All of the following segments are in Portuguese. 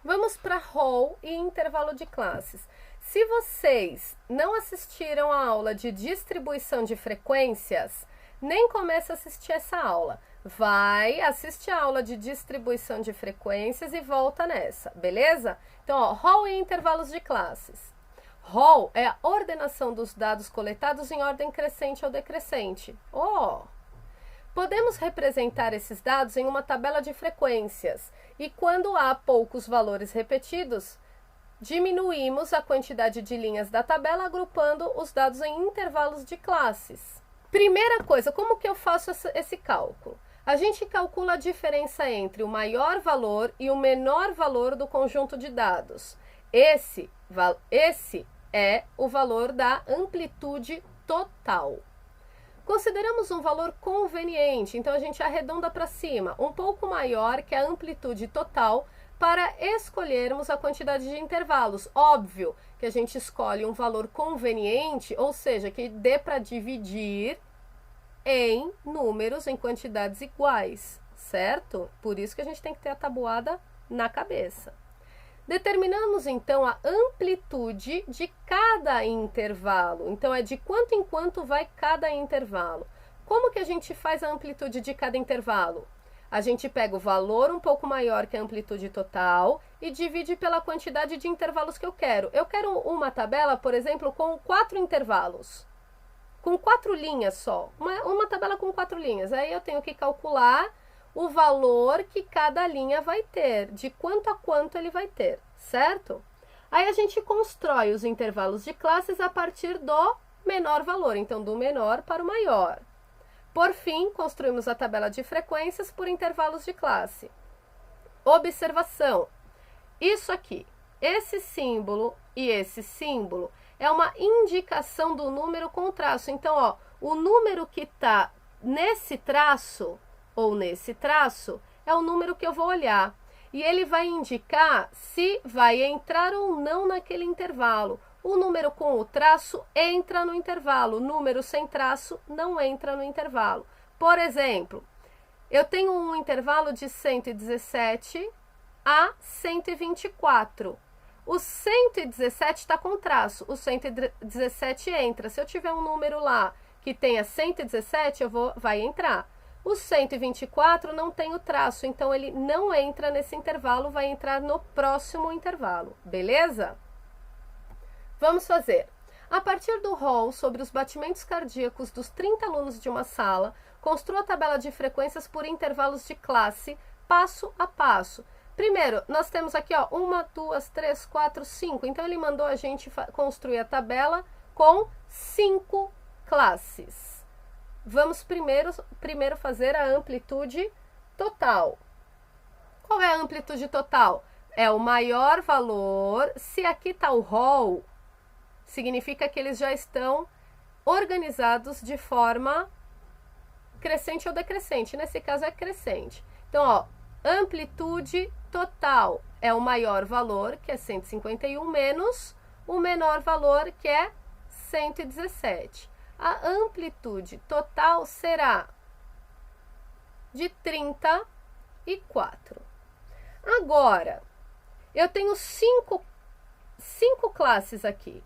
Vamos para rol e intervalo de classes. Se vocês não assistiram a aula de distribuição de frequências, nem comece a assistir essa aula. Vai, assiste a aula de distribuição de frequências e volta nessa, beleza? Então, ó, rol e intervalos de classes. Rol é a ordenação dos dados coletados em ordem crescente ou decrescente. Podemos representar esses dados em uma tabela de frequências e quando há poucos valores repetidos, diminuímos a quantidade de linhas da tabela agrupando os dados em intervalos de classes. Primeira coisa, como que eu faço esse cálculo? A gente calcula a diferença entre o maior valor e o menor valor do conjunto de dados. Esse é o valor da amplitude total. Consideramos um valor conveniente, então a gente arredonda para cima, um pouco maior que a amplitude total, para escolhermos a quantidade de intervalos. Óbvio que a gente escolhe um valor conveniente, ou seja, que dê para dividir em números, em quantidades iguais, certo? Por isso que a gente tem que ter a tabuada na cabeça. Determinamos, então, a amplitude de cada intervalo. Então, é de quanto em quanto vai cada intervalo. Como que a gente faz a amplitude de cada intervalo? A gente pega o valor um pouco maior que a amplitude total e divide pela quantidade de intervalos que eu quero. Eu quero uma tabela, por exemplo, com 4 intervalos. Com 4 linhas só. Uma tabela com 4 linhas. Aí eu tenho que calcular o valor que cada linha vai ter, de quanto a quanto ele vai ter, certo? Aí a gente constrói os intervalos de classes a partir do menor valor, então do menor para o maior. Por fim, construímos a tabela de frequências por intervalos de classe. Observação: isso aqui, esse símbolo e esse símbolo, é uma indicação do número com traço. Então, ó, o número que está nesse traço ou nesse traço, é o número que eu vou olhar. E ele vai indicar se vai entrar ou não naquele intervalo. O número com o traço entra no intervalo, o número sem traço não entra no intervalo. Por exemplo, eu tenho um intervalo de 117 a 124. O 117 está com traço, o 117 entra. Se eu tiver um número lá que tenha 117, vai entrar. O 124 não tem o traço, então ele não entra nesse intervalo, vai entrar no próximo intervalo, beleza? Vamos fazer. A partir do rol sobre os batimentos cardíacos dos 30 alunos de uma sala, construa a tabela de frequências por intervalos de classe, passo a passo. Primeiro, nós temos aqui, ó, 1, 2, 3, 4, 5. Então, ele mandou a gente construir a tabela com 5 classes. Vamos primeiro fazer a amplitude total. Qual é a amplitude total? É o maior valor. Se aqui está o rol, significa que eles já estão organizados de forma crescente ou decrescente. Nesse caso é crescente. Então, ó, amplitude total é o maior valor, que é 151, menos o menor valor, que é 117. A amplitude total será de 34. Agora, eu tenho 5 classes aqui.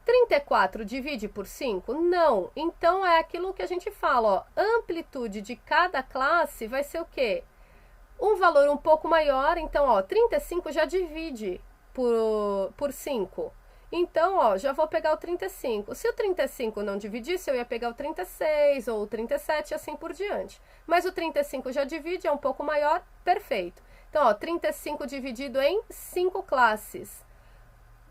34 divide por 5? Não. Então, é aquilo que a gente fala, ó, amplitude de cada classe vai ser o quê? Um valor um pouco maior, então, ó, 35 já divide por 5. Então, ó, já vou pegar o 35. Se o 35 não dividisse, eu ia pegar o 36 ou o 37 e assim por diante. Mas o 35 já divide, é um pouco maior, perfeito. Então, ó, 35 dividido em 5 classes.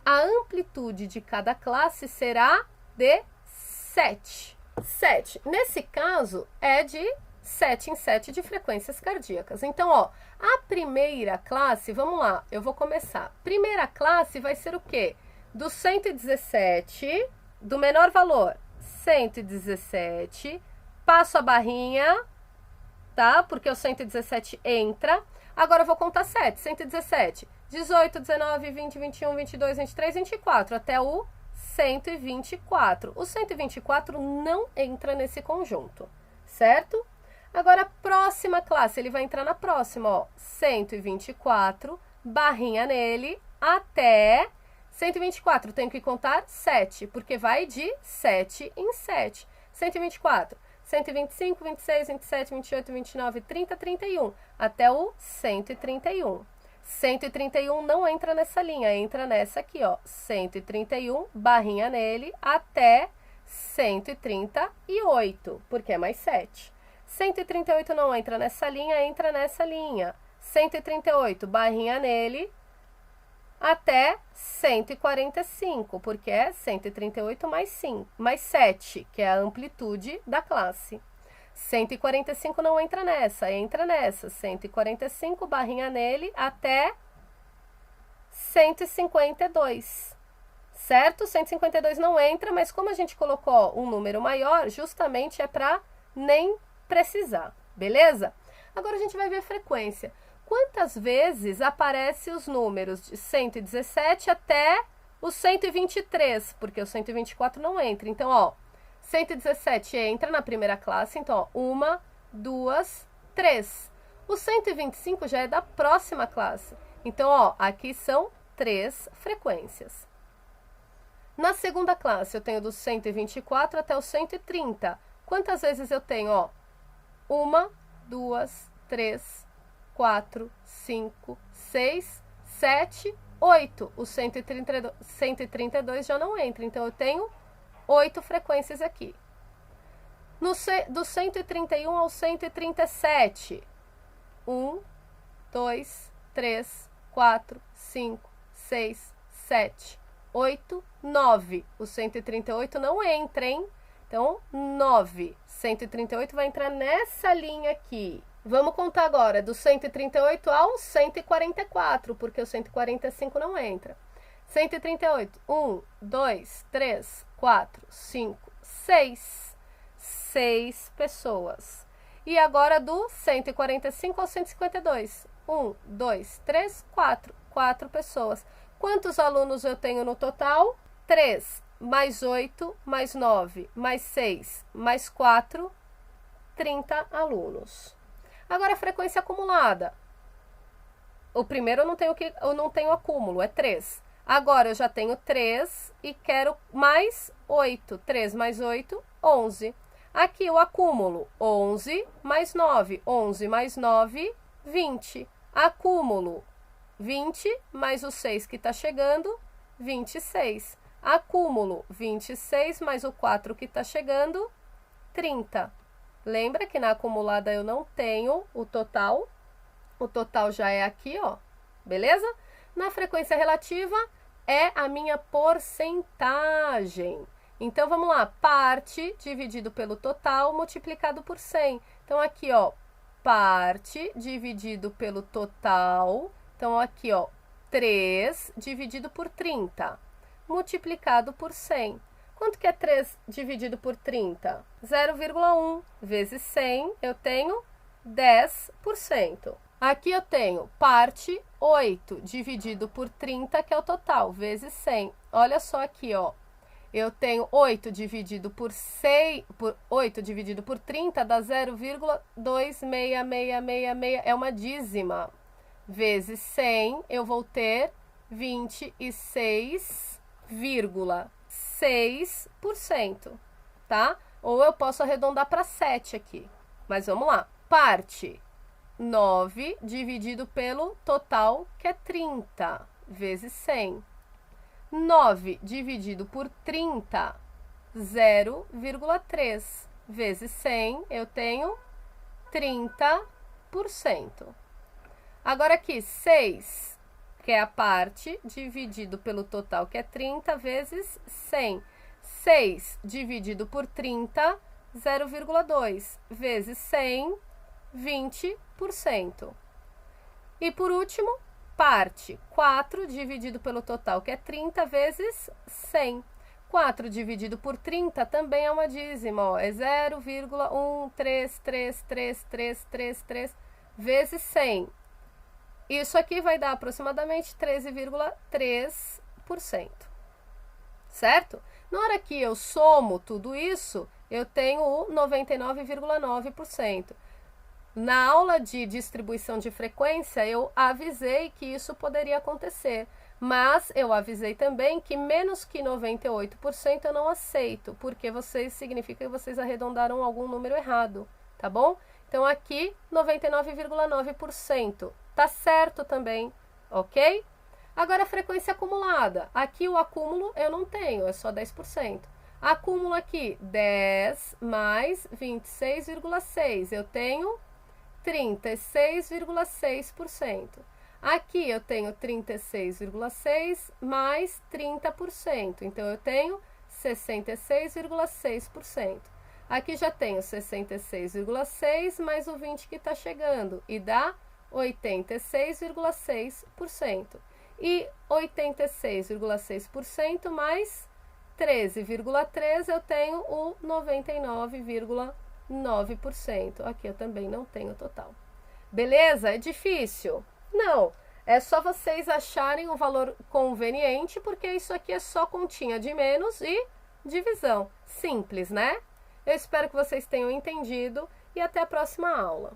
A amplitude de cada classe será de 7. 7. Nesse caso, é de 7 em 7 de frequências cardíacas. Então, ó, a primeira classe, vamos lá, eu vou começar. Primeira classe vai ser o quê? Do 117, do menor valor, 117, passo a barrinha, tá? Porque o 117 entra. Agora eu vou contar 7, 117, 18, 19, 20, 21, 22, 23, 24, até o 124. O 124 não entra nesse conjunto, certo? Agora, a próxima classe, ele vai entrar na próxima, ó, 124 barrinha nele, até 124. Tenho que contar 7, porque vai de 7 em 7. 124, 125, 26, 27, 28, 29, 30, 31, até o 131. 131 não entra nessa linha, entra nessa aqui, ó. 131, barrinha nele, até 138, porque é mais 7. 138 não entra nessa linha, entra nessa linha. 138, barrinha nele, até 145, porque é 138 mais 5, mais 7, que é a amplitude da classe. 145 não entra nessa. 145, barrinha nele, até 152. Certo? 152 não entra, mas como a gente colocou um número maior, justamente é para nem precisar, beleza? Agora a gente vai ver a frequência. Quantas vezes aparecem os números de 117 até o 123? Porque o 124 não entra. Então, ó, 117 entra na primeira classe, então, ó, 1, 2, 3. O 125 já é da próxima classe. Então, ó, aqui são 3 frequências. Na segunda classe, eu tenho do 124 até o 130. Quantas vezes eu tenho, ó? 1, 2, 3, 4, 5, 6, 7, 8. O 132 já não entra, então eu tenho 8 frequências aqui. Do 131 ao 137, 1, 2, 3, 4, 5, 6, 7, 8, 9. O 138 não entra, hein? Então, 9. 138 vai entrar nessa linha aqui. Vamos contar agora do 138 ao 144, porque o 145 não entra. 138, 1, 2, 3, 4, 5, 6. 6 pessoas. E agora do 145 ao 152. 1, 2, 3, 4. 4 pessoas. Quantos alunos eu tenho no total? 3, mais 8, mais 9, mais 6, mais 4, 30 alunos. Agora a frequência acumulada. O primeiro eu não tenho acúmulo, é 3. Agora eu já tenho 3 e quero mais 8. 3 mais 8, 11. Aqui o acúmulo, 11 mais 9. 11 mais 9, 20. Acúmulo, 20 mais o 6 que está chegando, 26. Acúmulo, 26 mais o 4 que está chegando, 30. Lembra que na acumulada eu não tenho o total. O total já é aqui, ó. Beleza? Na frequência relativa é a minha porcentagem. Então, vamos lá. Parte dividido pelo total multiplicado por 100. Então, aqui, ó. Parte dividido pelo total. Então, aqui, ó. 3 dividido por 30. Multiplicado por 100. Quanto que é 3 dividido por 30? 0,1 vezes 100, eu tenho 10%. Aqui eu tenho parte 8 dividido por 30, que é o total, vezes 100. Olha só aqui, ó. Eu tenho 8 dividido por 8 dividido por 30 dá 0,26666, é uma dízima. Vezes 100, eu vou ter 26,6%, tá? Ou eu posso arredondar para 7 aqui. Mas vamos lá. Parte 9 dividido pelo total, que é 30, vezes 100. 9 dividido por 30, 0,3 vezes 100, eu tenho 30%. Agora aqui, 6, que é a parte, dividido pelo total, que é 30, vezes 100. 6 dividido por 30, 0,2 vezes 100, 20%. E por último, parte 4 dividido pelo total, que é 30, vezes 100. 4 dividido por 30 também é uma dízima, ó, é 0,1333333 vezes 100. Isso aqui vai dar aproximadamente 13,3%. Certo? Na hora que eu somo tudo isso, eu tenho o 99,9%. Na aula de distribuição de frequência, eu avisei que isso poderia acontecer, mas eu avisei também que menos que 98% eu não aceito, porque significa que vocês arredondaram algum número errado, tá bom? Então aqui 99,9%, tá certo também, ok? Agora a frequência acumulada, aqui o acúmulo eu não tenho, é só 10%. Acúmulo aqui, 10 mais 26,6, eu tenho 36,6%. Aqui eu tenho 36,6 mais 30%, então eu tenho 66,6%. Aqui já tenho 66,6 mais o 20 que está chegando, e dá 86,6%. E 86,6% mais 13,3 eu tenho o 99,9%. Aqui eu também não tenho total. Beleza? É difícil? Não. É só vocês acharem um valor conveniente, porque isso aqui é só continha de menos e divisão. Simples, né? Eu espero que vocês tenham entendido e até a próxima aula.